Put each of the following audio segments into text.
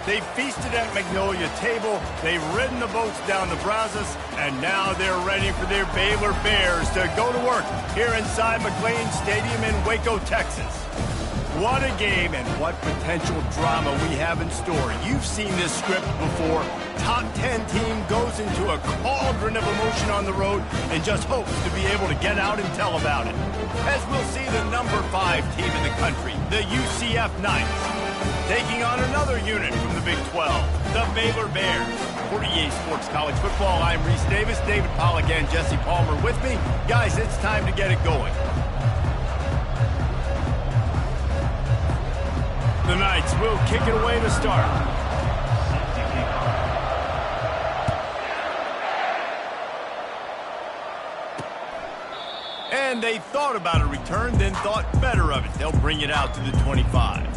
They feasted at Magnolia Table, they've ridden the boats down the Brazos, and now they're ready for their Baylor Bears to go to work here inside McLean Stadium in Waco, Texas. What a game and what potential drama we have in store. You've seen this script before. Top 10 team goes into a cauldron of emotion on the road and just hopes to be able to get out and tell about it. As we'll see the number 5 team in the country, the UCF Knights, taking on another unit from the Big 12, the Baylor Bears. For EA Sports College Football, I'm Reese Davis, David Pollack and Jesse Palmer with me. Guys, it's time to get it going. The Knights will kick it away to start. And they thought about a return, then thought better of it. They'll bring it out to the 25.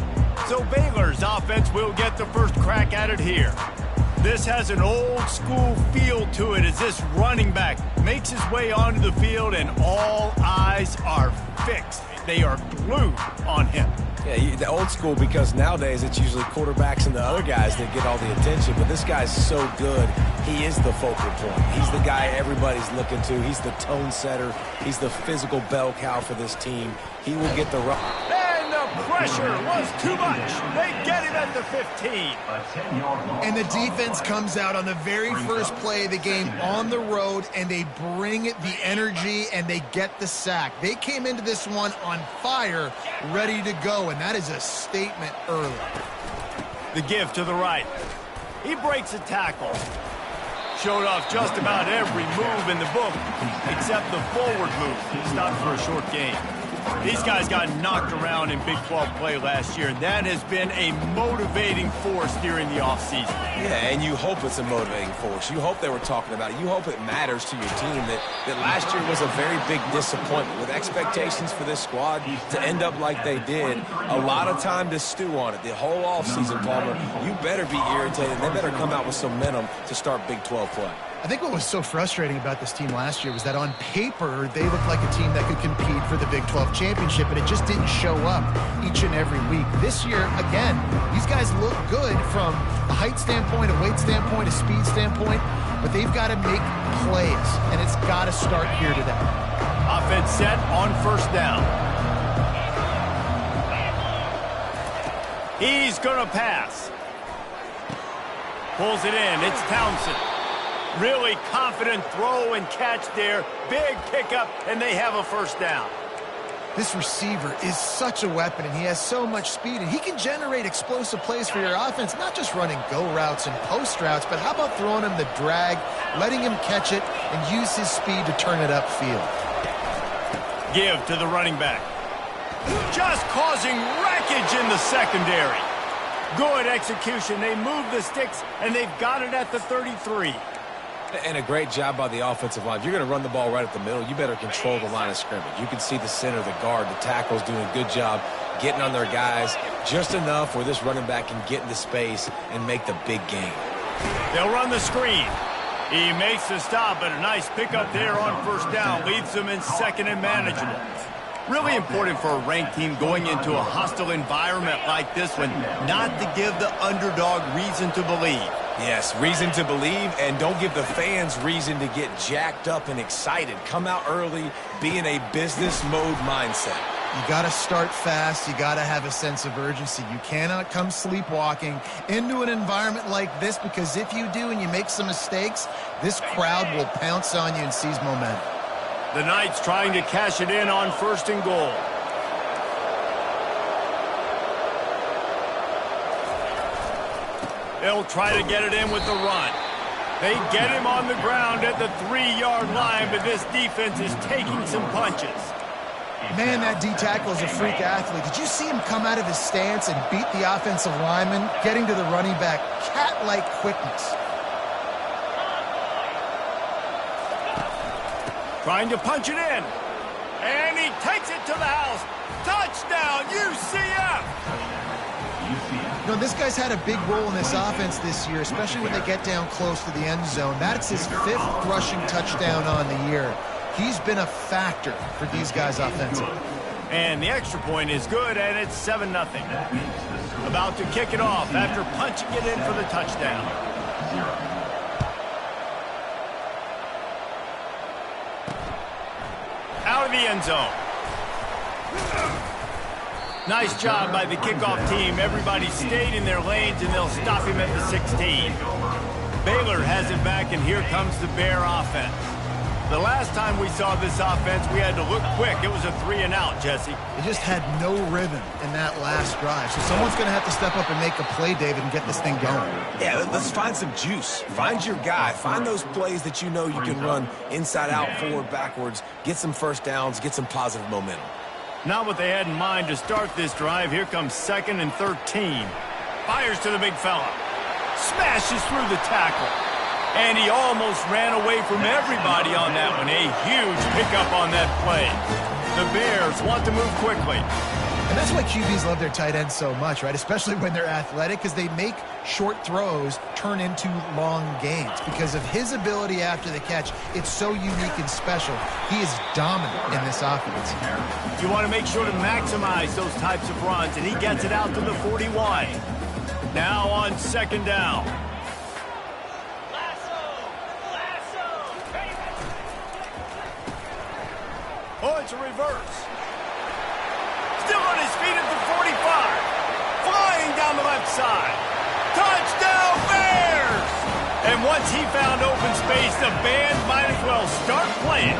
So Baylor's offense will get the first crack at it here. This has an old-school feel to it as this running back makes his way onto the field and all eyes are fixed. They are glued on him. Yeah, the old school, because nowadays it's usually quarterbacks and the other guys that get all the attention, but this guy's so good. He is the focal point. He's the guy everybody's looking to. He's the tone setter. He's the physical bell cow for this team. He will get the run. And the pressure was too much. They get him at the 15. And the defense comes out on the very first play of the game on the road, and they bring the energy, and they get the sack. They came into this one on fire, ready to go, and that is a statement early. The give to the right. He breaks a tackle. Showed off just about every move in the book, except the forward move. Stopped for a short gain. These guys got knocked around in Big 12 play last year, and that has been a motivating force during the offseason. Yeah, and you hope it's a motivating force. You hope they were talking about it. You hope it matters to your team that last year was a very big disappointment. With expectations for this squad to end up like they did, a lot of time to stew on it. The whole offseason, Palmer, you better be irritated. They better come out with some momentum to start Big 12 play. I think what was so frustrating about this team last year was that on paper, they looked like a team that could compete for the Big 12 championship, but it just didn't show up each and every week. This year, again, these guys look good from a height standpoint, a weight standpoint, a speed standpoint, but they've got to make plays, and it's got to start here today. Offense set on first down. He's going to pass. Pulls it in. It's Townsend. Really confident throw and catch there. Big pickup, and they have a first down. This receiver is such a weapon, and he has so much speed, and he can generate explosive plays for your offense, not just running go routes and post routes, but how about throwing him the drag, letting him catch it, and use his speed to turn it upfield. Give to the running back. Just causing wreckage in the secondary. Good execution. They move the sticks, and they've got it at the 33. And a great job by the offensive line. If you're going to run the ball right at the middle, you better control the line of scrimmage. You can see the center, the guard, the tackles doing a good job getting on their guys just enough where this running back can get into space and make the big game. They'll run the screen. He makes the stop, but a nice pickup there on first down. Leaves them in second and manageable. Really important for a ranked team going into a hostile environment like this one, not to give the underdog reason to believe. Yes, reason to believe, and don't give the fans reason to get jacked up and excited. Come out early, be in a business mode mindset. You got to start fast. You got to have a sense of urgency. You cannot come sleepwalking into an environment like this, because if you do and you make some mistakes, this crowd will pounce on you and seize momentum. The Knights trying to cash it in on first and goal. They'll try to get it in with the run. They get him on the ground at the 3-yard line, but this defense is taking some punches. Man, that D-tackle is a freak athlete. Did you see him come out of his stance and beat the offensive lineman, getting to the running back? Cat-like quickness. Trying to punch it in. And he takes it to the house. Touchdown, UCF! You know, this guy's had a big role in this offense this year, especially when they get down close to the end zone. That's his 5th rushing touchdown on the year. He's been a factor for these guys offensively. And the extra point is good, and it's 7-0. The about to kick it off after punching it in for the touchdown. Out of the end zone. Nice job by the kickoff team. Everybody stayed in their lanes, and they'll stop him at the 16. Baylor has it back, and here comes the Bear offense. The last time we saw this offense, we had to look quick. It was a 3-and-out, Jesse. They just had no rhythm in that last drive. So someone's going to have to step up and make a play, David, and get this thing going. Yeah, let's find some juice. Find your guy. Find those plays that you know you can run inside out, forward, backwards. Get some first downs. Get some positive momentum. Not what they had in mind to start this drive. Here comes 2nd and 13. Fires to the big fella. Smashes through the tackle. And he almost ran away from everybody on that one. A huge pickup on that play. The Bears want to move quickly. And that's why QBs love their tight ends so much, right? Especially when they're athletic, because they make short throws turn into long gains. Because of his ability after the catch, it's so unique and special. He is dominant in this offense. You want to make sure to maximize those types of runs, and he gets it out to the 41. Now on 2nd down. Oh, it's a reverse. Still on his feet at the 45. Flying down the left side. Touchdown, Bears! And once he found open space, the band might as well start playing.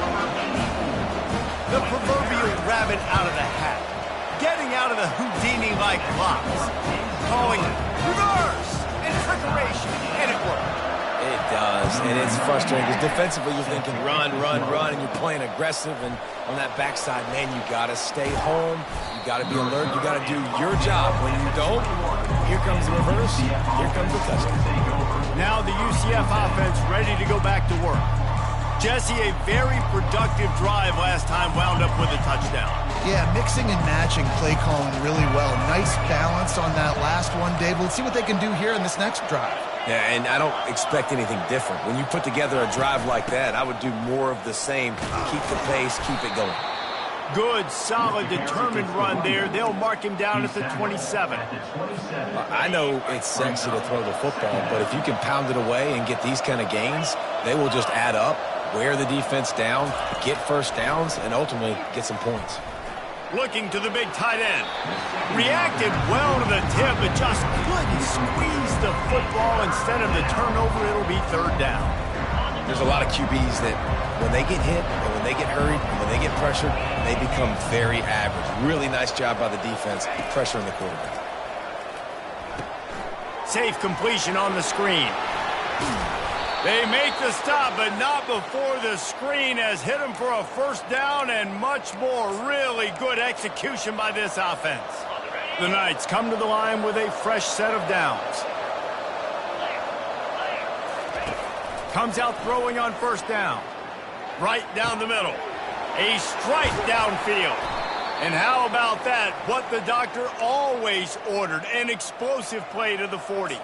The proverbial rabbit out of the hat. Getting out of the Houdini-like blocks. Calling reverse and trickeration. And it worked. It does, and it's frustrating because defensively you're thinking run, run, run, and you're playing aggressive, and on that backside, man, you got to stay home. You got to be alert. You got to do your job. When you don't, here comes the reverse. Here comes the touchdown. Now the UCF offense ready to go back to work. Jesse, a very productive drive last time wound up with a touchdown. Yeah, mixing and matching play calling really well. Nice balance on that last one, Dave. Let's see what they can do here in this next drive. Yeah, and I don't expect anything different. When you put together a drive like that, I would do more of the same. Keep the pace, keep it going. Good, solid, determined run there. They'll mark him down at the 27. I know it's sexy to throw the football, but if you can pound it away and get these kind of gains, they will just add up, wear the defense down, get first downs, and ultimately get some points. Looking to the big tight end. Reacted well to the tip, but just couldn't squeeze the football. Instead of the turnover, it'll be 3rd down. There's a lot of QBs that when they get hit and when they get hurried and when they get pressured, they become very average. Really nice job by the defense pressuring the quarterback. Safe completion on the screen. They make the stop, but not before the screen has hit them for a 1st down and much more. Really good execution by this offense. The Knights come to the line with a fresh set of downs. Comes out throwing on 1st down. Right down the middle. A strike downfield. And how about that? What the doctor always ordered. An explosive play to the 40.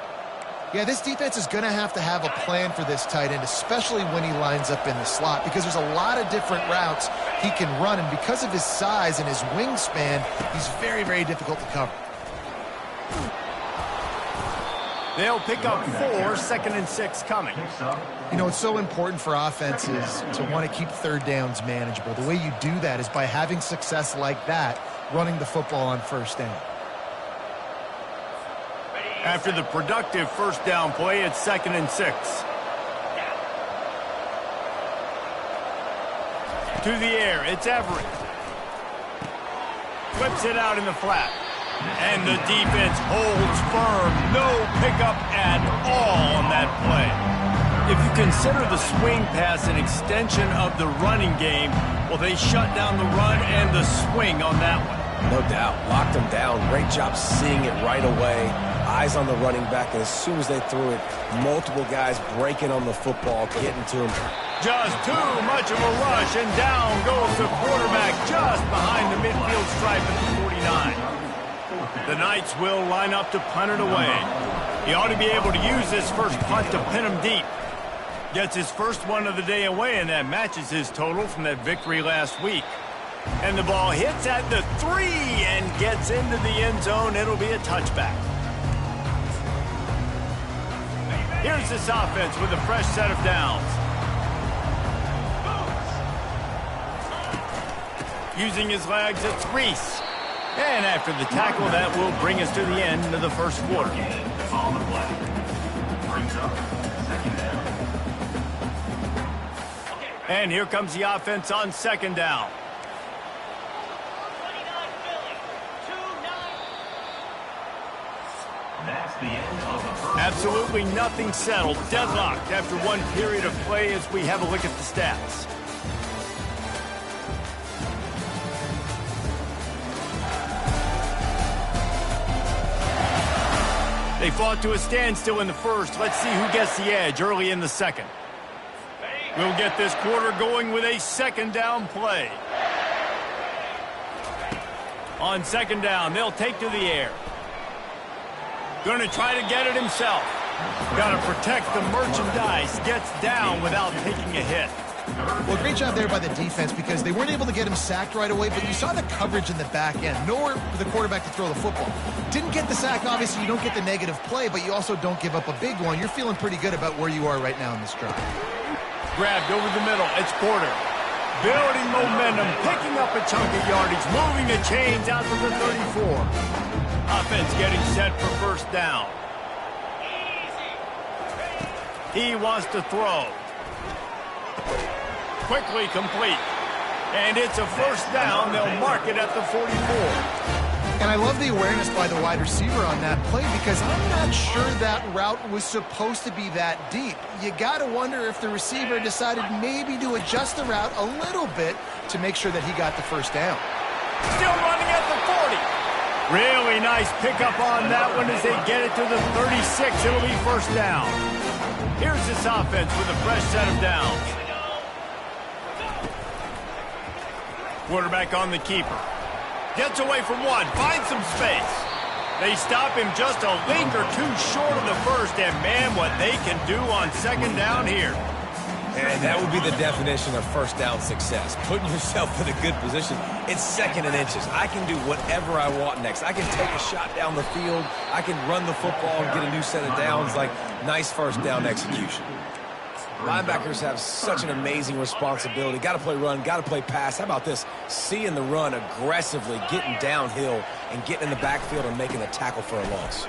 Yeah, this defense is going to have a plan for this tight end, especially when he lines up in the slot, because there's a lot of different routes he can run, and because of his size and his wingspan, he's very, very difficult to cover. They'll pick up 4, 2nd and 6 coming. You know, it's so important for offenses to want to keep 3rd downs manageable. The way you do that is by having success like that, running the football on 1st down. After the productive 1st down play, it's 2nd and 6. To the air, it's Everett. Flips it out in the flat. And the defense holds firm. No pickup at all on that play. If you consider the swing pass an extension of the running game, well, they shut down the run and the swing on that one. No doubt. Locked them down. Great job seeing it right away. Eyes on the running back, and as soon as they threw it, multiple guys breaking on the football, getting to him. Just too much of a rush, and down goes the quarterback just behind the midfield stripe at the 49. The Knights will line up to punt it away. He ought to be able to use this first punt to pin him deep. Gets his first one of the day away, and that matches his total from that victory last week. And the ball hits at the 3 and gets into the end zone. It'll be a touchback. Here's this offense with a fresh set of downs. Using his legs, it's Reese. And after the tackle, that will bring us to the end of the first quarter. And here comes the offense on second down. Absolutely nothing settled. Deadlocked after one period of play as we have a look at the stats. They fought to a standstill in the first. Let's see who gets the edge early in the second. We'll get this quarter going with a second down play. On second down, they'll take to the air. Going to try to get it himself. Got to protect the merchandise. Gets down without taking a hit. Well, great job there by the defense because they weren't able to get him sacked right away, but you saw the coverage in the back end. Nowhere for the quarterback to throw the football. Didn't get the sack, obviously. You don't get the negative play, but you also don't give up a big one. You're feeling pretty good about where you are right now in this drive. Grabbed over the middle. It's Porter. Building momentum, picking up a chunk of yardage, moving the chains out to the 34. Offense getting set for first down. He wants to throw. Quickly complete. And it's a first down. They'll mark it at the 44. And I love the awareness by the wide receiver on that play because I'm not sure that route was supposed to be that deep. You got to wonder if the receiver decided maybe to adjust the route a little bit to make sure that he got the first down. Still running at the 40. Really nice pickup on that one as they get it to the 36. It'll be first down. Here's this offense with a fresh set of downs. Quarterback on the keeper. Gets away from one. Finds some space. They stop him just a link or two short of the first. And, man, what they can do on second down here. And that would be the definition of first down success. Putting yourself in a good position. It's second and inches. I can do whatever I want next. I can take a shot down the field. I can run the football and get a new set of downs. Like, nice first down execution. Linebackers have such an amazing responsibility. Got to play run, got to play pass. How about this? Seeing the run aggressively, getting downhill, and getting in the backfield and making a tackle for a loss.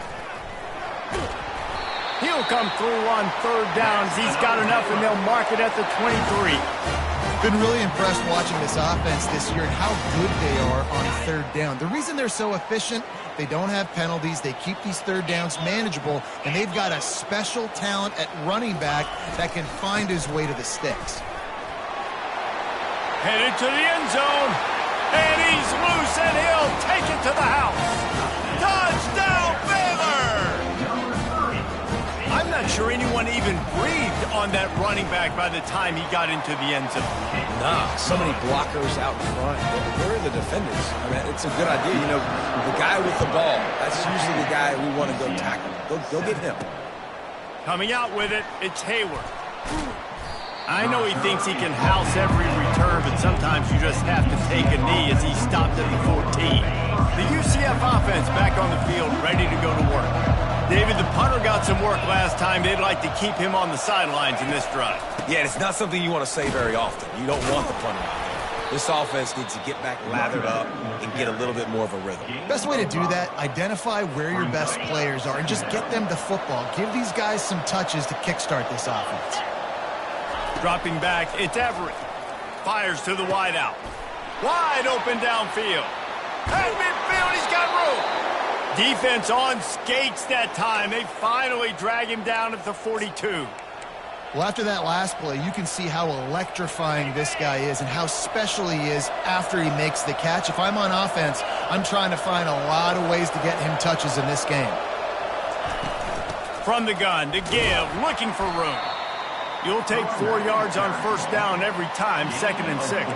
He'll come through on third downs. He's got enough, and they'll mark it at the 23. Been really impressed watching this offense this year and how good they are on third down. The reason they're so efficient, they don't have penalties. They keep these third downs manageable, and they've got a special talent at running back that can find his way to the sticks. Headed to the end zone, and he's loose, and he'll take it to the house. Touchdown, Baylor! I'm not sure anyone even breathed on that running back by the time he got into the end zone. Nah, so many blockers out in front. Where are the defenders? I mean, it's a good idea. You know, the guy with the ball, that's usually the guy we want to go tackle. Go get him. Coming out with it, it's Hayward. I know he thinks he can house every return, but sometimes you just have to take a knee as he stopped at the 14. The UCF offense back on the field, ready to go to work. David, the punter got some work last time. They'd like to keep him on the sidelines in this drive. Yeah, it's not something you want to say very often. You don't want the punter out there. This offense needs to get back lathered up and get a little bit more of a rhythm. Best way to do that, identify where your best players are and just get them the football. Give these guys some touches to kickstart this offense. Dropping back, it's Everett. Fires to the wideout. Wide open downfield. At midfield, he's got room. Defense on skates that time. They finally drag him down at the 42. Well, after that last play, you can see how electrifying this guy is and how special he is after he makes the catch. If I'm on offense, I'm trying to find a lot of ways to get him touches in this game. From the gun to give, looking for room. You'll take 4 yards on first down every time, 2nd and 6.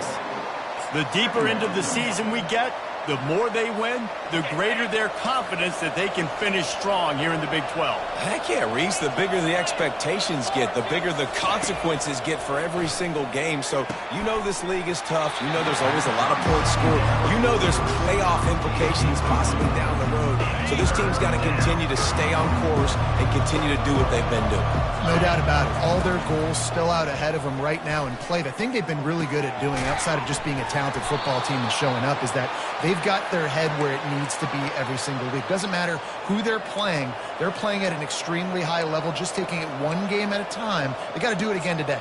The deeper into the season we get, The more they win, the greater their confidence that they can finish strong here in the Big 12. Heck yeah, Reese. The bigger the expectations get, the bigger the consequences get for every single game. So you know this league is tough. You know there's always a lot of points scored. You know there's playoff implications possibly down the road. So this team's got to continue to stay on course and continue to do what they've been doing. No doubt about it. All their goals still out ahead of them right now in play. The thing they've been really good at doing, outside of just being a talented football team and showing up, is that they've got their head where it needs to be every single week. Doesn't matter who they're playing at an extremely high level, just taking it one game at a time. They got to do it again today.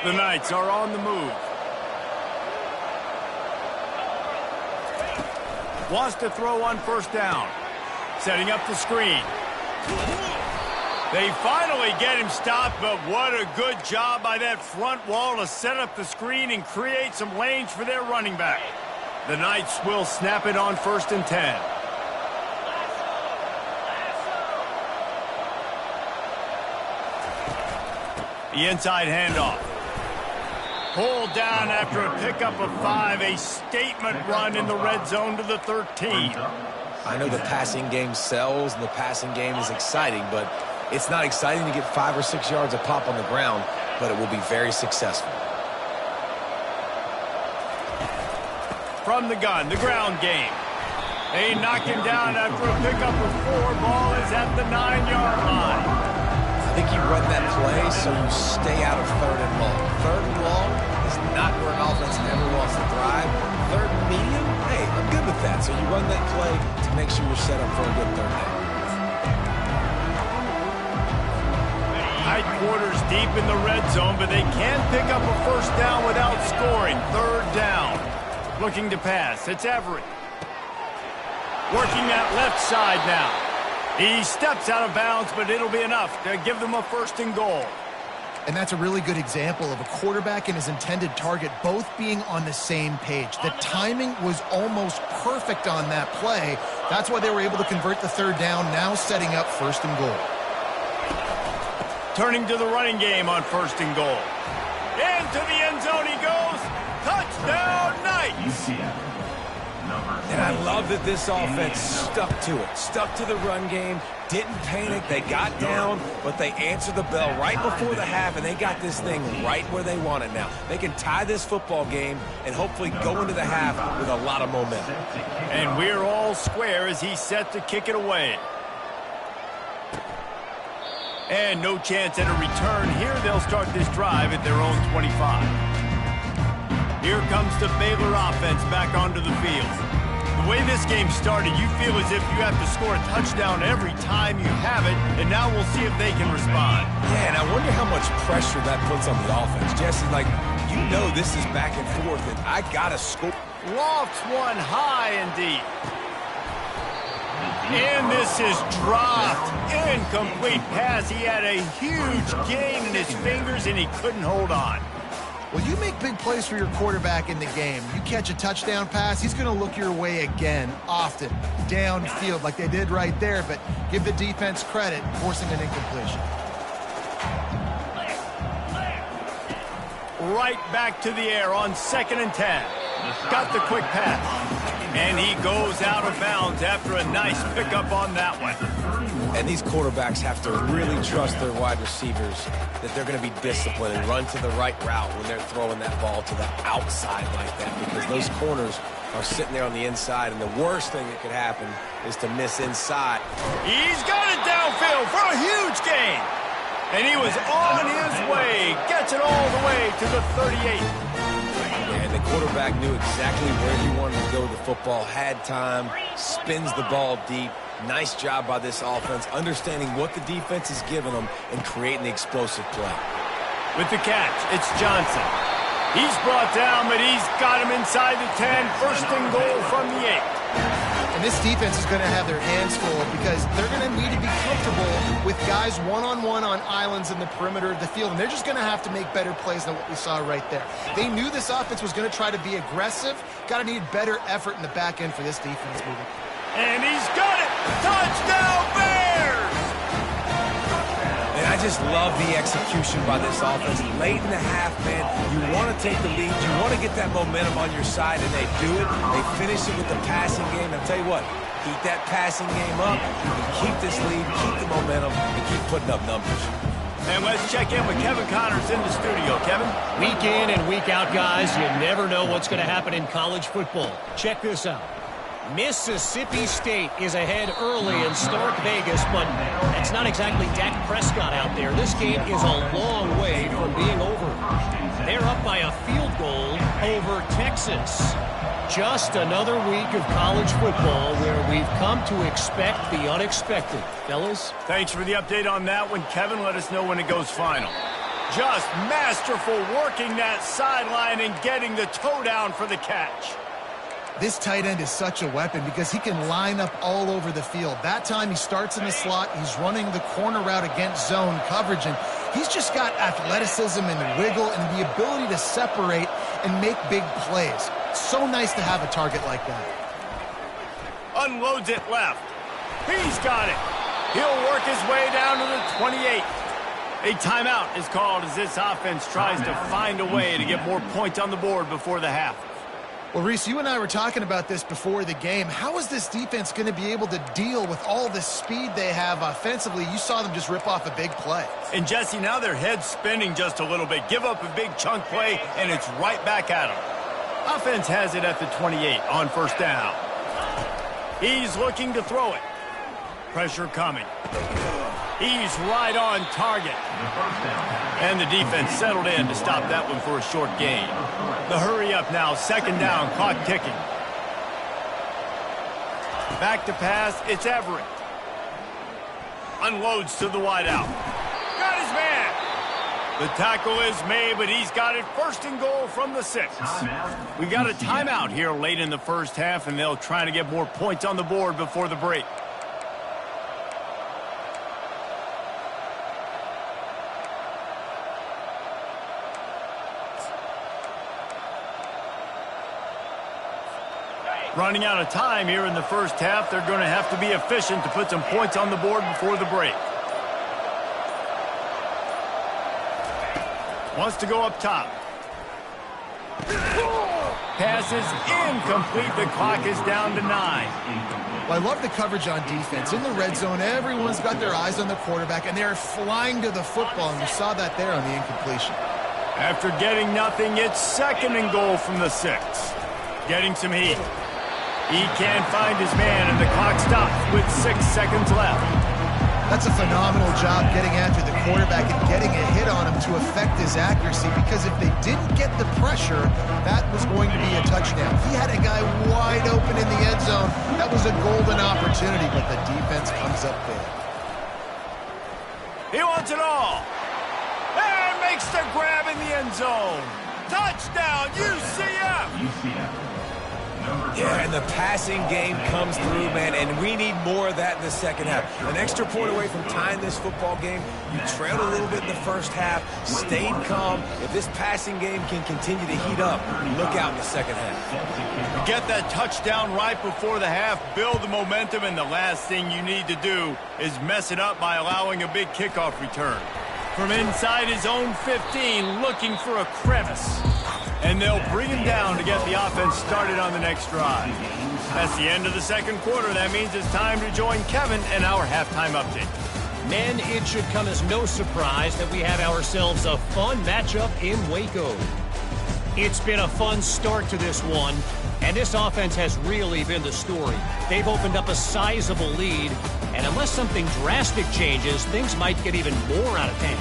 The Knights are on the move. Wants to throw on first down. Setting up the screen. They finally get him stopped, but what a good job by that front wall to set up the screen and create some lanes for their running back. The Knights will snap it on 1st and 10. The inside handoff. Pulled down after a pickup of 5, a statement run in the red zone to the 13. I know the passing game sells and the passing game is exciting, but it's not exciting to get 5 or 6 yards a pop on the ground, but it will be very successful. From the gun, the ground game. They knock him down after a pickup of 4. Ball is at the 9-yard line. I think you run that play so you stay out of 3rd and long. 3rd and long is not where an offense ever wants to thrive. 3rd and medium, hey, I'm good with that. So you run that play to make sure you're set up for a good 3rd down. Tight quarters deep in the red zone, but they can pick up a first down without scoring. 3rd down. Looking to pass. It's Everett. Working that left side now. He steps out of bounds, but it'll be enough to give them a 1st and goal. And that's a really good example of a quarterback and his intended target both being on the same page. The timing was almost perfect on that play. That's why they were able to convert the 3rd down, now setting up 1st and goal. Turning to the running game on 1st and goal. Into the end zone he goes. Touchdown, Knights! And I love that this offense stuck to it. Stuck to the run game. Didn't panic. They got down, but they answered the bell right before the half, and they got this thing right where they want it now. They can tie this football game and hopefully go into the half with a lot of momentum. And we're all square as he's set to kick it away. And no chance at a return here. They'll start this drive at their own 25. Here comes the Baylor offense back onto the field. The way this game started, you feel as if you have to score a touchdown every time you have it, and now we'll see if they can respond. Yeah, and I wonder how much pressure that puts on the offense. Jesse, like, you know this is back and forth, and I got to score. Lofts one high and deep. And this is dropped. Incomplete pass. He had a huge gain in his fingers, and he couldn't hold on. Well, you make big plays for your quarterback in the game. You catch a touchdown pass, he's going to look your way again, often, downfield like they did right there, but give the defense credit, forcing an incompletion. Right back to the air on 2nd and 10. Got the quick pass. And he goes out of bounds after a nice pickup on that one. And these quarterbacks have to really trust their wide receivers that they're going to be disciplined and run to the right route when they're throwing that ball to the outside like that, because those corners are sitting there on the inside, and the worst thing that could happen is to miss inside. He's got it downfield for a huge gain. And he was on his way. Gets it all the way to the 38. And the quarterback knew exactly where he wanted to go with the football, had time, spins the ball deep. Nice job by this offense, understanding what the defense is giving them and creating the explosive play. With the catch, it's Johnson. He's brought down, but he's got him inside the 10. 1st and goal from the 8. And this defense is going to have their hands full because they're going to need to be comfortable with guys one-on-one on islands in the perimeter of the field, and they're just going to have to make better plays than what we saw right there. They knew this offense was going to try to be aggressive. Got to need better effort in the back end for this defense moving. And he's got it! Touchdown, Bears! And I just love the execution by this offense. Late in the half, man, you want to take the lead. You want to get that momentum on your side, and they do it. They finish it with the passing game. I'll tell you what, keep that passing game up. You can keep this lead, keep the momentum, and keep putting up numbers. And let's check in with Kevin Connors in the studio. Kevin? Week in and week out, guys, you never know what's going to happen in college football. Check this out. Mississippi State is ahead early in Stark Vegas, but that's not exactly Dak Prescott out there. This game is a long way from being over. They're up by a field goal over Texas. Just another week of college football where we've come to expect the unexpected. Fellas? Thanks for the update on that one, Kevin. Let us know when it goes final. Just masterful working that sideline and getting the toe down for the catch. This tight end is such a weapon because he can line up all over the field. That time he starts in the slot. He's running the corner route against zone coverage, and he's just got athleticism and wiggle and the ability to separate and make big plays. So nice to have a target like that. Unloads it left. He's got it. He'll work his way down to the 28. A timeout is called as this offense tries to find a way to get more points on the board before the half. Well, Reese, you and I were talking about this before the game. How is this defense going to be able to deal with all the speed they have offensively? You saw them just rip off a big play. And, Jesse, now their head's spinning just a little bit. Give up a big chunk play, and it's right back at them. Offense has it at the 28 on first down. He's looking to throw it. Pressure coming. He's right on target. And the defense settled in to stop that one for a short gain. The hurry up now, second down, clock ticking. Back to pass, it's Everett. Unloads to the wideout. Got his man. The tackle is made, but he's got it first and goal from the 6. We got a timeout here late in the first half, and they'll try to get more points on the board before the break. Running out of time here in the first half. They're going to have to be efficient to put some points on the board before the break. Wants to go up top. Pass is incomplete. The clock is down to 9. Well, I love the coverage on defense. In the red zone, everyone's got their eyes on the quarterback, and they're flying to the football, and you saw that there on the incompletion. After getting nothing, it's second and goal from the 6. Getting some heat. He can't find his man, and the clock stops with 6 seconds left. That's a phenomenal job getting after the quarterback and getting a hit on him to affect his accuracy, because if they didn't get the pressure, that was going to be a touchdown. He had a guy wide open in the end zone. That was a golden opportunity, but the defense comes up big. He wants it all. And makes the grab in the end zone. Touchdown, UCF! Yeah, and the passing game comes through, man, and we need more of that in the second half. An extra point away from tying this football game. You trailed a little bit in the first half, stayed calm. If this passing game can continue to heat up, look out in the second half. Get that touchdown right before the half, build the momentum, and the last thing you need to do is mess it up by allowing a big kickoff return. From inside his own 15, looking for a crevice. And they'll bring him down to get the offense started on the next drive. That's the end of the second quarter. That means it's time to join Kevin and our halftime update. Men, it should come as no surprise that we have ourselves a fun matchup in Waco. It's been a fun start to this one, and this offense has really been the story. They've opened up a sizable lead, and unless something drastic changes, things might get even more out of hand.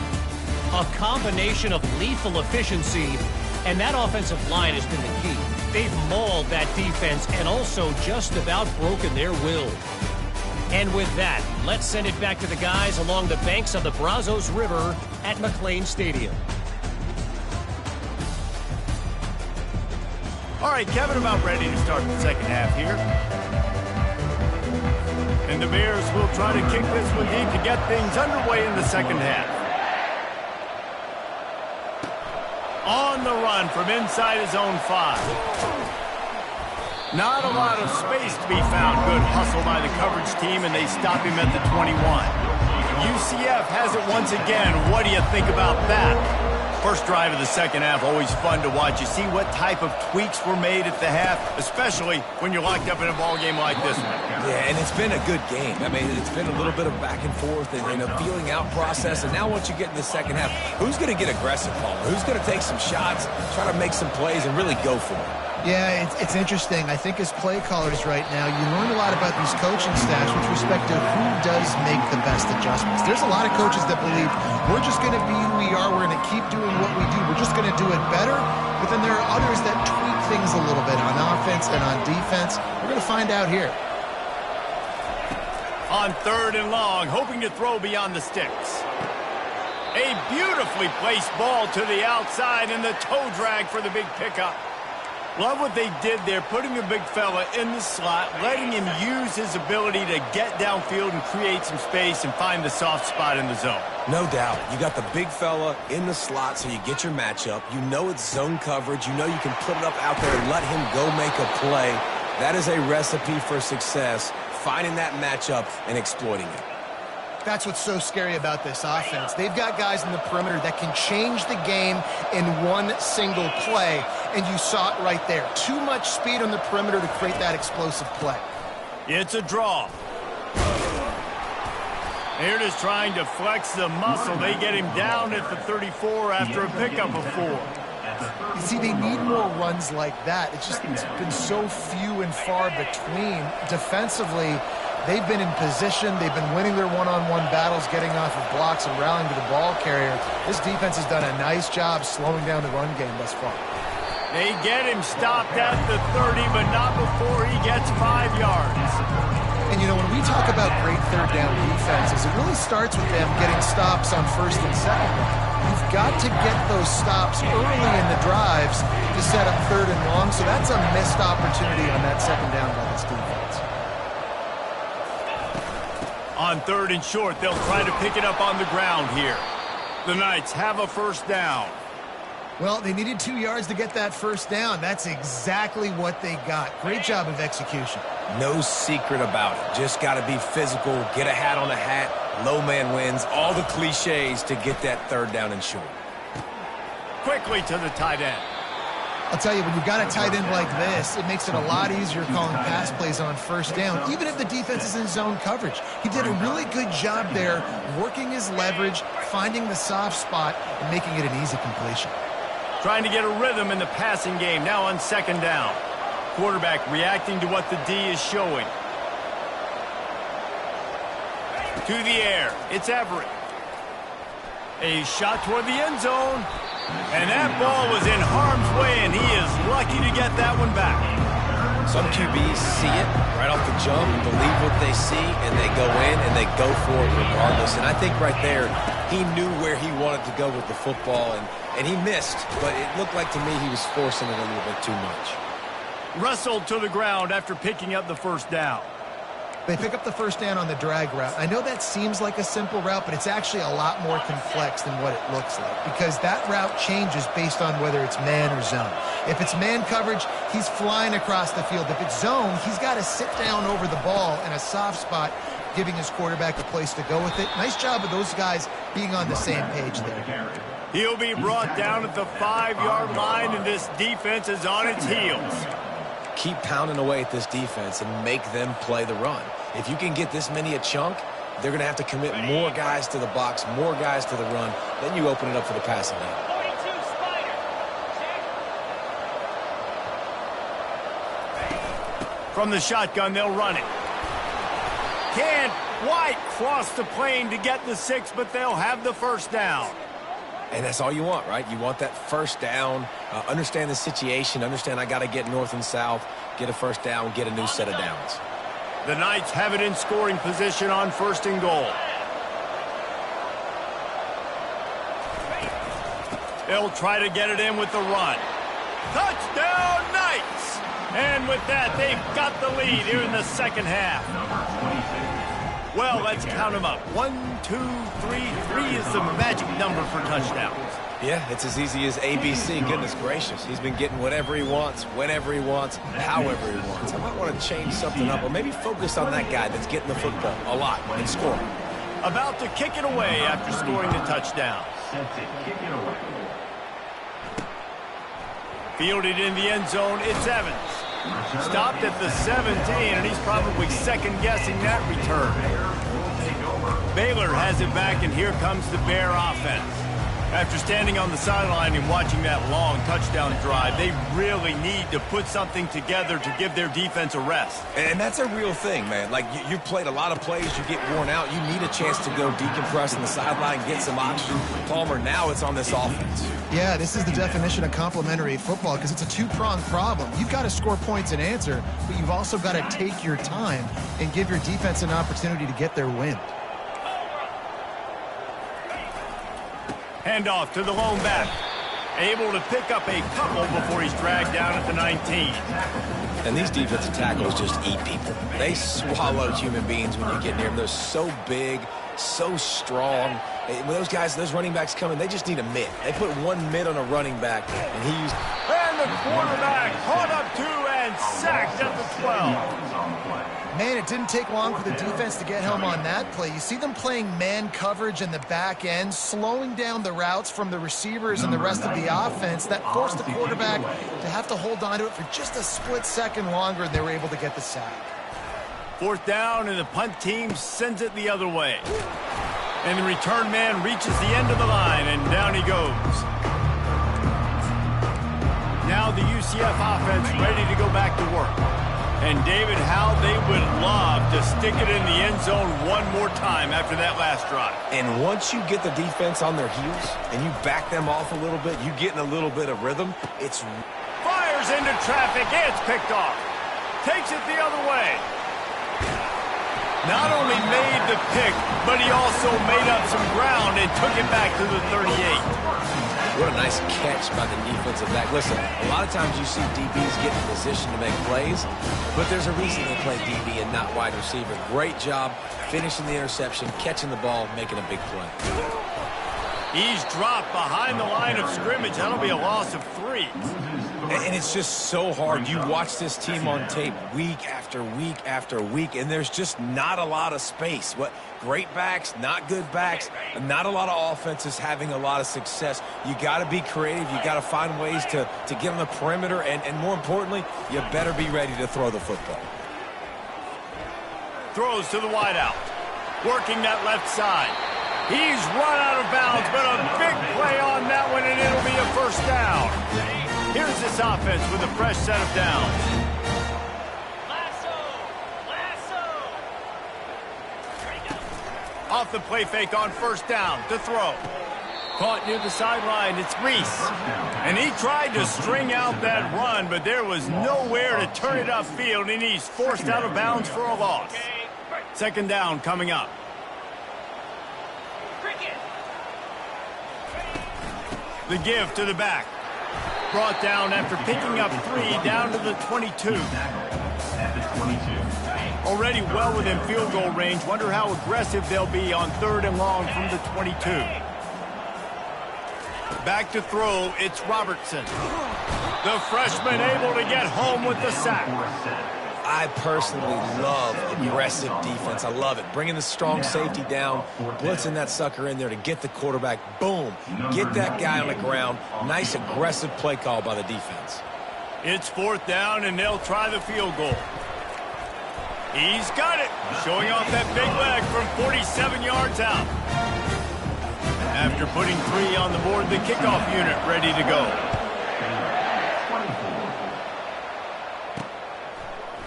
A combination of lethal efficiency, and that offensive line has been the key. They've mauled that defense and also just about broken their will. And with that, let's send it back to the guys along the banks of the Brazos River at McLean Stadium. All right, Kevin, about ready to start the second half here. And the Bears will try to kick this one deep to get things underway in the second half. On the run from inside his own 5. Not a lot of space to be found. Good hustle by the coverage team, and they stop him at the 21. UCF has tries it once again. What do you think about that? First drive of the second half, always fun to watch. You see what type of tweaks were made at the half, especially when you're locked up in a ball game like this one. Yeah, and it's been a good game. I mean, it's been a little bit of back and forth and a feeling out process. And now once you get in the second half, who's going to get aggressive, Palmer? Who's going to take some shots, try to make some plays, and really go for it? Yeah, it's interesting. I think as play callers right now, you learn a lot about these coaching staffs with respect to who does make the best adjustments. There's a lot of coaches that believe we're just going to be who we are. We're going to keep doing what we do. We're just going to do it better. But then there are others that tweak things a little bit on offense and on defense. We're going to find out here. On 3rd and long, hoping to throw beyond the sticks. A beautifully placed ball to the outside and the toe drag for the big pickup. Love what they did there, putting the big fella in the slot, letting him use his ability to get downfield and create some space and find the soft spot in the zone. No doubt. You got the big fella in the slot, so you get your matchup. You know it's zone coverage. You know you can put it up out there and let him go make a play. That is a recipe for success, finding that matchup and exploiting it. That's what's so scary about this offense. They've got guys in the perimeter that can change the game in one single play, and you saw it right there. Too much speed on the perimeter to create that explosive play. It's a draw. They're just trying to flex the muscle. They get him down at the 34 after a pickup of 4. You see, they need more runs like that. It's been so few and far between. Defensively, they've been in position. They've been winning their one-on-one battles, getting off of blocks and rallying to the ball carrier. This defense has done a nice job slowing down the run game thus far. They get him stopped at the 30, but not before he gets 5 yards. And, you know, when we talk about great third down defenses, it really starts with them getting stops on 1st and 2nd down. You've got to get those stops early in the drives to set up 3rd and long, so that's a missed opportunity on that 2nd down by this defense. On 3rd and short, they'll try to pick it up on the ground here. The Knights have a 1st down. Well, they needed 2 yards to get that 1st down. That's exactly what they got. Great job of execution. No secret about it. Just got to be physical, get a hat on a hat, low man wins, all the cliches to get that 3rd down and short. Quickly to the tight end. I'll tell you, when you've got a tight end like this, it makes it a lot easier calling pass plays on 1st down, even if the defense is in zone coverage. He did a really good job there, working his leverage, finding the soft spot, and making it an easy completion. Trying to get a rhythm in the passing game, now on 2nd down. Quarterback reacting to what the D is showing. To the air, it's Everett. A shot toward the end zone. And that ball was in harm's way, and he is lucky to get that one back. Some QBs see it right off the jump, believe what they see, and they go in and they go for it regardless. And I think right there, he knew where he wanted to go with the football, and he missed. But it looked like to me he was forcing it a little bit too much. Wrestled to the ground after picking up the 1st down. They pick up the 1st down on the drag route. I know that seems like a simple route, but it's actually a lot more complex than what it looks like, because that route changes based on whether it's man or zone. If it's man coverage, he's flying across the field. If it's zone, he's got to sit down over the ball in a soft spot, giving his quarterback a place to go with it. Nice job of those guys being on the same page there. He'll be brought down at the 5-yard line, and this defense is on its heels. Keep pounding away at this defense and make them play the run. If you can get this many a chunk, they're going to have to commit more guys to the box, more guys to the run. Then you open it up for the passing game. From the shotgun, they'll run it. Can't quite cross the plane to get the 6, but they'll have the 1st down. And that's all you want, right? You want that 1st down, understand the situation, understand I got to get north and south, get a 1st down, get a new set of downs. The Knights have it in scoring position on 1st and goal. They'll try to get it in with the run. Touchdown, Knights! And with that, they've got the lead here in the 2nd half. Well, let's count them up. 1, 2, 3. 3 is the magic number for touchdowns. Yeah, it's as easy as ABC. Goodness gracious. He's been getting whatever he wants, whenever he wants, however he wants. I might want to change something up or maybe focus on that guy that's getting the football a lot and scoring. about to kick it away after scoring the touchdown. Fielded in the end zone, it's Evans. Stopped at the 17, and he's probably second-guessing that return. Baylor has it back, and here comes the Bear offense. After standing on the sideline and watching that long touchdown drive, they really need to put something together to give their defense a rest. And that's a real thing, man. Like, you played a lot of plays, you get worn out. You need a chance to go decompress on the sideline, get some oxygen. Palmer, now it's on this offense. Yeah, this is the definition of complementary football because it's a two-pronged problem. You've got to score points and answer, but you've also got to take your time and give your defense an opportunity to get their wind. Handoff to the lone back. Able to pick up a couple before he's dragged down at the 19. And these defensive tackles just eat people. They swallow human beings when you get near them. They're so big, so strong. When those guys, those running backs come in, they just need a mid. They put one mid on a running back, and he's... And the quarterback caught up to and sacked at the 12. Man, it didn't take long for the defense to get home on that play. You see them playing man coverage in the back end, slowing down the routes from the receivers and the rest of the offense. That forced the quarterback to have to hold on to it for just a split second longer, and they were able to get the sack. Fourth down, and the punt team sends it the other way. And the return man reaches the end of the line, and down he goes. Now the UCF offense ready to go back to work. And David, how they would love to stick it in the end zone one more time after that last drive. And once you get the defense on their heels and you back them off a little bit, you get in a little bit of rhythm, it's... Fires into traffic, it's picked off. Takes it the other way. Not only made the pick, but he also made up some ground and took it back to the 38. What a nice catch by the defensive back. Listen, a lot of times you see DBs get in position to make plays, but there's a reason they play DB and not wide receiver. Great job finishing the interception, catching the ball, making a big play. He's dropped behind the line of scrimmage. That'll be a loss of 3. And it's just so hard. You watch this team on tape week after week after week, and there's just not a lot of space. What great backs, not good backs, not a lot of offenses having a lot of success. You got to be creative. You got to find ways to get on the perimeter, and more importantly, you better be ready to throw the football. Throws to the wideout. Working that left side. He's run out of bounds, but a big play on that one, and it'll be a first down. Here's this offense with a fresh set of downs. Off the play fake on first down to throw. Caught near the sideline, it's Reese. And he tried to string out that run, but there was nowhere to turn it upfield, and he's forced out of bounds for a loss. Second down coming up. The give to the back. Brought down after picking up 3 down to the 22. Already well within field goal range. Wonder how aggressive they'll be on 3rd and long from the 22. Back to throw, it's Robertson. The freshman able to get home with the sack. I personally love aggressive defense. I love it. Bringing the strong safety down, blitzing that sucker in there to get the quarterback. Boom. Get that guy on the ground. Nice aggressive play call by the defense. It's 4th down, and they'll try the field goal. He's got it. Showing off that big leg from 47 yards out. After putting 3 on the board, the kickoff unit ready to go.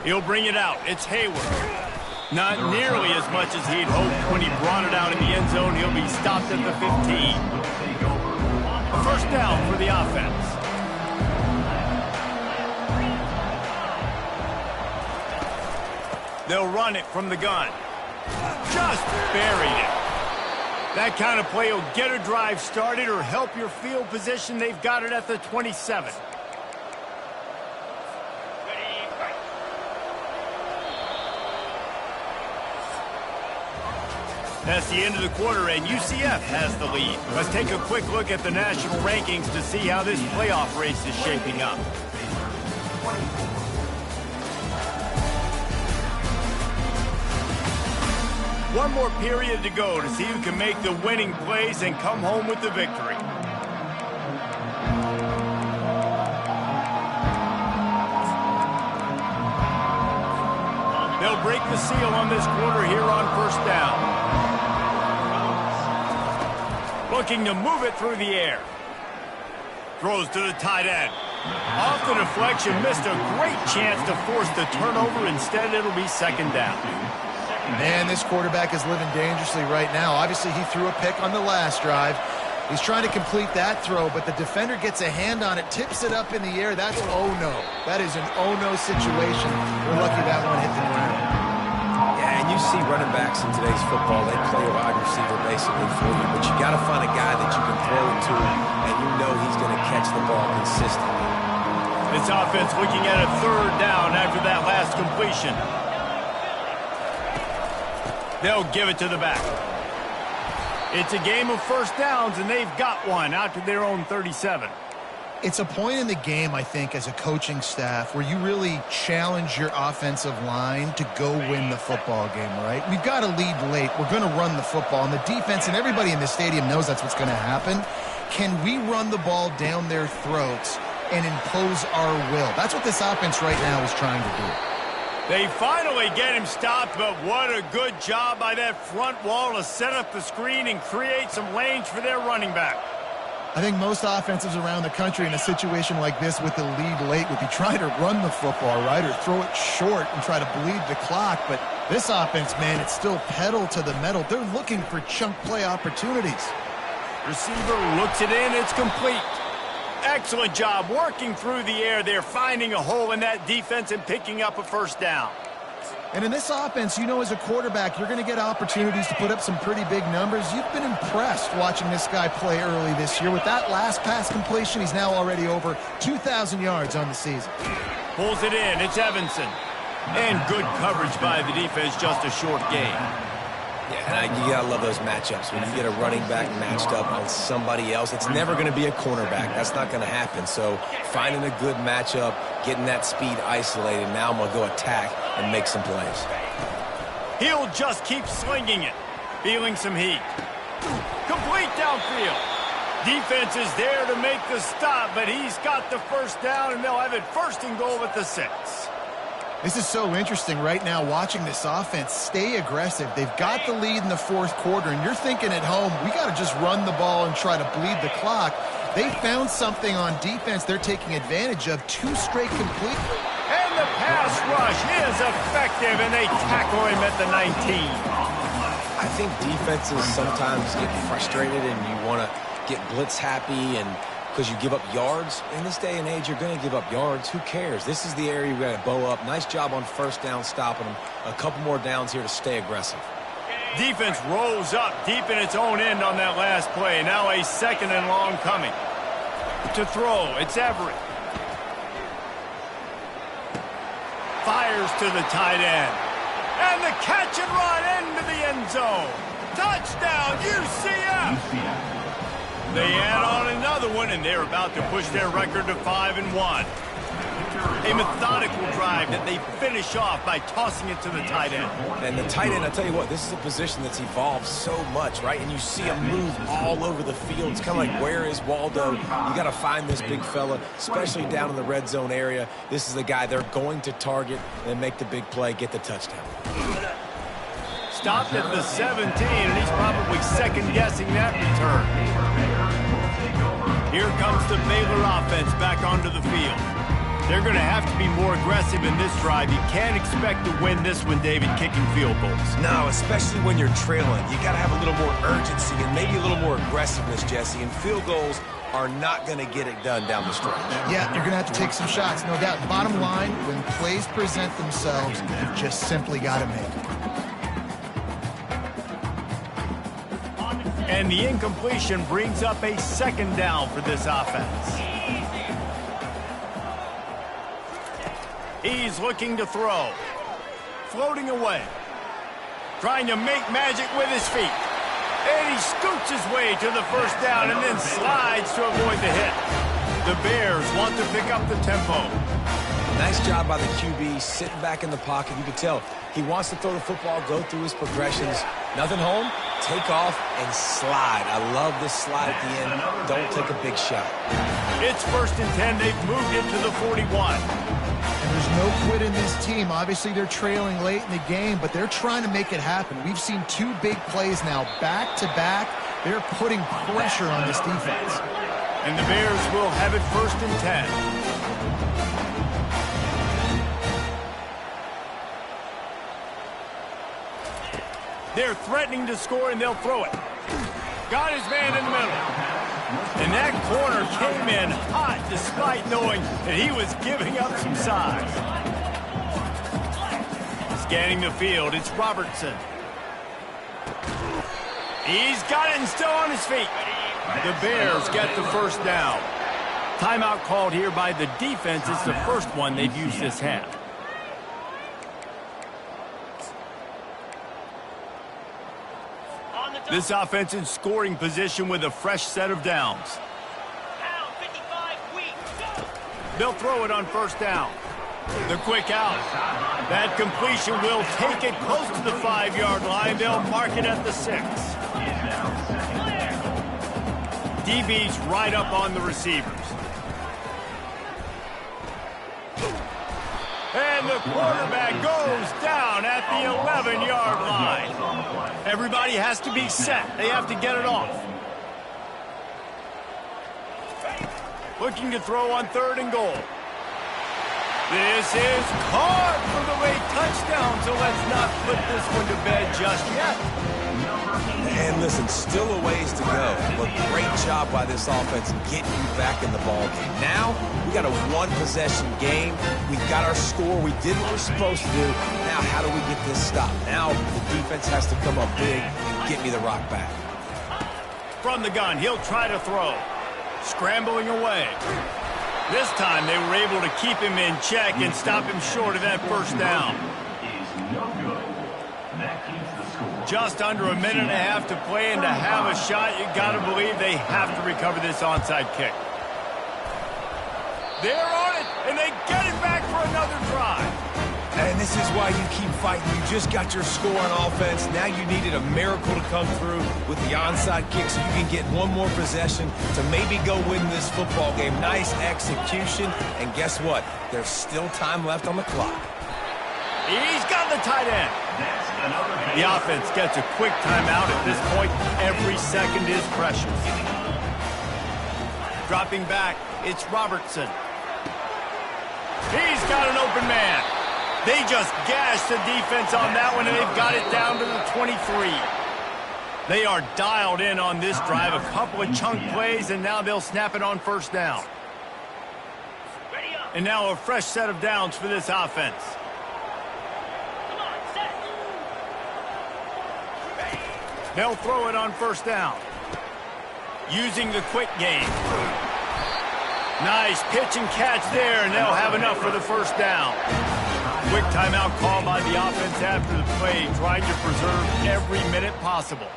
He'll bring it out. It's Hayward. Not nearly as much as he'd hoped when he brought it out in the end zone. He'll be stopped at the 15. A first down for the offense. They'll run it from the gun. Just buried it. That kind of play will get a drive started or help your field position. They've got it at the 27. That's the end of the quarter, and UCF has the lead. Let's take a quick look at the national rankings to see how this playoff race is shaping up. One more period to go to see who can make the winning plays and come home with the victory. They'll break the seal on this quarter here on first down. Looking to move it through the air. Throws to the tight end. Off the deflection, missed a great chance to force the turnover. Instead, it'll be second down. Man, this quarterback is living dangerously right now. Obviously, he threw a pick on the last drive. He's trying to complete that throw, but the defender gets a hand on it, tips it up in the air. That's oh-no. That is an oh-no situation. We're lucky that one hit the ground. Yeah, and you see running backs in today's football, they play a wide receiver basically for you, but you got to find a guy that you can throw it to, and you know he's going to catch the ball consistently. This offense looking at a third down after that last completion. They'll give it to the back. It's a game of first downs, and they've got one out to their own 37. It's a point in the game, I think, as a coaching staff where you really challenge your offensive line to go win the football game, right? We've got to lead late. We're going to run the football, and the defense and everybody in the stadium knows that's what's going to happen. Can we run the ball down their throats and impose our will? That's what this offense right now is trying to do. They finally get him stopped, but what a good job by that front wall to set up the screen and create some lanes for their running back. I think most offenses around the country in a situation like this with the lead late would be trying to run the football, right, or throw it short and try to bleed the clock. But this offense, man, it's still pedal to the metal. They're looking for chunk play opportunities. Receiver looks it in. It's complete. Excellent job working through the air. They're finding a hole in that defense and picking up a first down. And in this offense, you know, as a quarterback, you're going to get opportunities to put up some pretty big numbers. You've been impressed watching this guy play early this year. With that last pass completion, he's now already over 2,000 yards on the season. Pulls it in. It's Evanson. And good coverage by the defense, just a short gain. Yeah, you got to love those matchups. When you get a running back matched up on somebody else, it's never going to be a cornerback. That's not going to happen. So finding a good matchup, getting that speed isolated, now I'm going to go attack and make some plays. He'll just keep slinging it. Feeling some heat. Complete downfield. Defense is there to make the stop, but he's got the first down, and they'll have it first and goal at the 6. This is so interesting right now watching this offense stay aggressive. They've got the lead in the fourth quarter, and you're thinking at home, we got to just run the ball and try to bleed the clock. They found something on defense they're taking advantage of. 2 straight complete. And the pass rush is effective, and they tackle him at the 19. I think defenses sometimes get frustrated, and you want to get blitz happy and because you give up yards. In this day and age, you're going to give up yards. Who cares? This is the area we got to bow up. Nice job on first down stopping them. A couple more downs here to stay aggressive. Defense rolls up deep in its own end on that last play. Now a second and long coming. To throw, it's Everett. Fires to the tight end. And the catch and run into the end zone. Touchdown, UCF! They add on another one, and they're about to push their record to 5-1. A methodical drive that they finish off by tossing it to the tight end. And the tight end, I tell you what, this is a position that's evolved so much, right? And you see him move all over the field. It's kind of like, where is Waldo? You got to find this big fella, especially down in the red zone area. This is the guy they're going to target and make the big play, get the touchdown. Stopped at the 17, and he's probably second-guessing that return. Here comes the Baylor offense back onto the field. They're going to have to be more aggressive in this drive. You can't expect to win this one, David, kicking field goals. No, especially when you're trailing. You got to have a little more urgency and maybe a little more aggressiveness, Jesse. And field goals are not going to get it done down the stretch. Yeah, you're going to have to take some shots, no doubt. Bottom line, when plays present themselves, you've just simply got to make them. And the incompletion brings up a second down for this offense. He's looking to throw. Floating away. Trying to make magic with his feet. And he scoots his way to the first down and then slides to avoid the hit. The Bears want to pick up the tempo. Nice job by the QB, sitting back in the pocket. You can tell he wants to throw the football, go through his progressions. Nothing home, take off, and slide. I love this slide at the end. Don't take a big shot. It's 1st and 10. They've moved it to the 41. And there's no quit in this team. Obviously, they're trailing late in the game, but they're trying to make it happen. We've seen 2 big plays now, back-to-back. They're putting pressure on this defense. And the Bears will have it 1st and 10. They're threatening to score, and they'll throw it. Got his man in the middle. And that corner came in hot despite knowing that he was giving up some size. Scanning the field, it's Robertson. He's got it and still on his feet. The Bears get the 1st down. Timeout called here by the defense. It's the first one they've used this half. This offense in scoring position with a fresh set of downs. They'll throw it on 1st down. The quick out. That completion will take it close to the 5-yard line. They'll mark it at the 6. DB's right up on the receivers. And the quarterback goes down at the 11-yard line. Everybody has to be set. They have to get it off. Looking to throw on 3rd and goal. This is caught for the late touchdown, so let's not put this one to bed just yet. And listen, still a ways to go, but great job by this offense getting you back in the ball game. Now, we got a 1-possession game. We got our score. We did what we're supposed to do. Now, how do we get this stopped? Now, the defense has to come up big and get me the rock back. From the gun, he'll try to throw. Scrambling away. This time, they were able to keep him in check and stop him short of that 1st down. Just under a minute and a half to play, and to have a shot, you got to believe they have to recover this onside kick. They're on it, and they get it back for another drive. And this is why you keep fighting. You just got your score on offense. Now you needed a miracle to come through with the onside kick so you can get one more possession to maybe go win this football game. Nice execution, and guess what? There's still time left on the clock. He's got the tight end. The offense gets a quick timeout at this point. Every second is precious. Dropping back, it's Robertson. He's got an open man. They just gashed the defense on that one, and they've got it down to the 23. They are dialed in on this drive. A couple of chunk plays, and now they'll snap it on 1st down. And now a fresh set of downs for this offense. They'll throw it on 1st down. Using the quick game. Nice pitch and catch there, and they'll have enough for the 1st down. Quick timeout call by the offense after the play, trying to preserve every minute possible.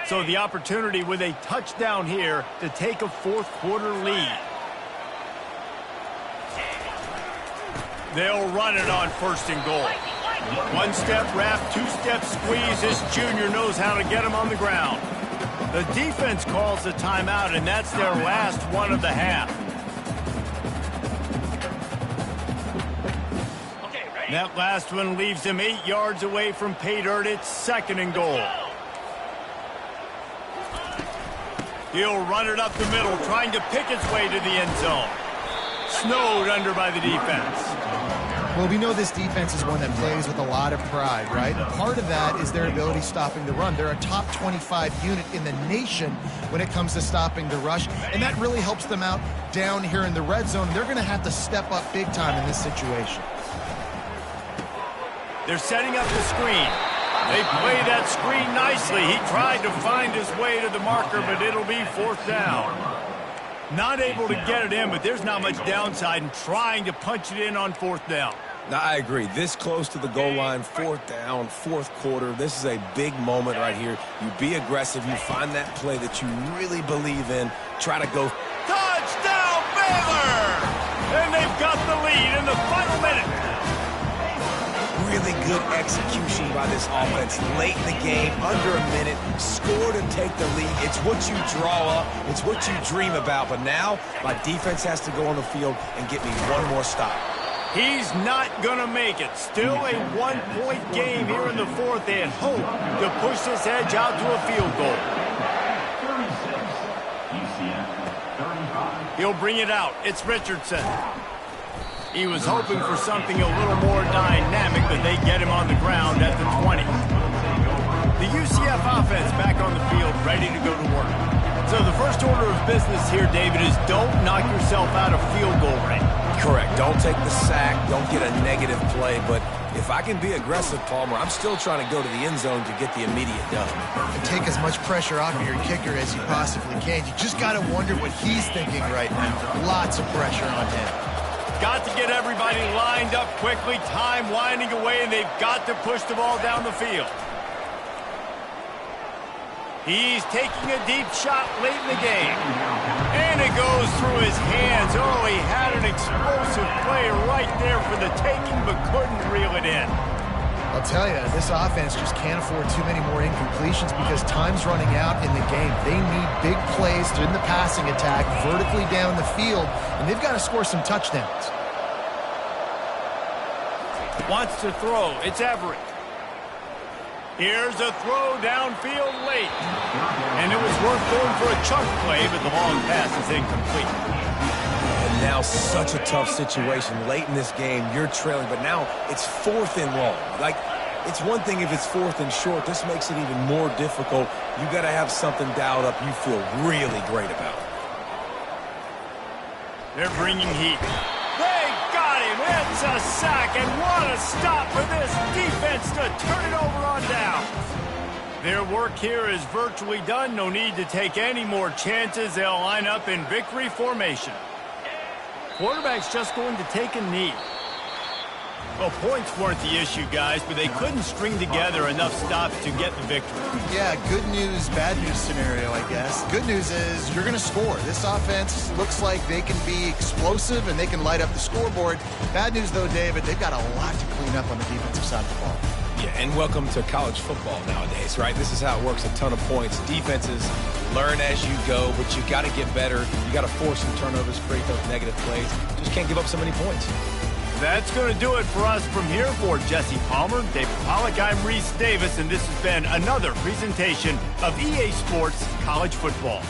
So the opportunity with a touchdown here to take a 4th quarter lead. They'll run it on 1st and goal. 1-step wrap, 2-step squeeze. This junior knows how to get him on the ground. The defense calls the timeout, and that's their last one of the half. That last one leaves him 8 yards away from pay dirt. It's 2nd and goal. He'll run it up the middle, trying to pick its way to the end zone. Snowed under by the defense. Well, we know this defense is one that plays with a lot of pride, right? Part of that is their ability stopping the run. They're a top 25 unit in the nation when it comes to stopping the rush, and that really helps them out down here in the red zone. They're going to have to step up big time in this situation. They're setting up the screen. They play that screen nicely. He tried to find his way to the marker, but it'll be 4th down. Not able to get it in, but there's not much downside in trying to punch it in on 4th down. Now, I agree. This close to the goal line, 4th down, 4th quarter. This is a big moment right here. You be aggressive. You find that play that you really believe in. Try to go. Touchdown, Baylor! really good execution by this offense late in the game, under a minute, score to take the lead. It's what you draw up. It's what you dream about. But now my defense has to go on the field and get me one more stop. He's not going to make it. Still a one-point game here in the fourth. They hope to push this edge out to a field goal. He'll bring it out. It's Richardson. He was hoping for something a little more dynamic, but they get him on the ground at the 20. The UCF offense back on the field, ready to go to work. So the first order of business here, David, is don't knock yourself out of field goal range. Correct. Don't take the sack. Don't get a negative play. But if I can be aggressive, Palmer, I'm still trying to go to the end zone to get the immediate dub. And take as much pressure off of your kicker as you possibly can. You just got to wonder what he's thinking right now. Lots of pressure on him. Got to get everybody lined up quickly. Time winding away, and they've got to push the ball down the field. He's taking a deep shot late in the game. And it goes through his hands. Oh, he had an explosive play right there for the taking, but couldn't reel it in. I'll tell you, this offense just can't afford too many more incompletions because time's running out in the game. They need big plays in the passing attack, vertically down the field, and they've got to score some touchdowns. Wants to throw. It's Everett. Here's a throw downfield late. And it was worth going for a chunk play, but the long pass is incomplete. And now such a tough situation. Late in this game, you're trailing, but now it's 4th and long. Like, it's one thing if it's 4th and short. This makes it even more difficult. You got to have something dialed up you feel really great about. They're bringing heat. They got him. It's a sack, and what a stop for this defense to turn it over on down. Their work here is virtually done. No need to take any more chances. They'll line up in victory formation. Quarterback's just going to take a knee. Well, points weren't the issue, guys, but they couldn't string together enough stops to get the victory. Yeah, good news, bad news scenario, I guess. Good news is you're going to score. This offense looks like they can be explosive and they can light up the scoreboard. Bad news, though, David, they've got a lot to clean up on the defensive side of the ball. Yeah, and welcome to college football nowadays, right? This is how it works, a ton of points. Defenses learn as you go, but you got to get better. You got to force some turnovers, create those negative plays. Just can't give up so many points. That's going to do it for us from here. For Jesse Palmer, David Pollack, I'm Reese Davis, and this has been another presentation of EA Sports College Football.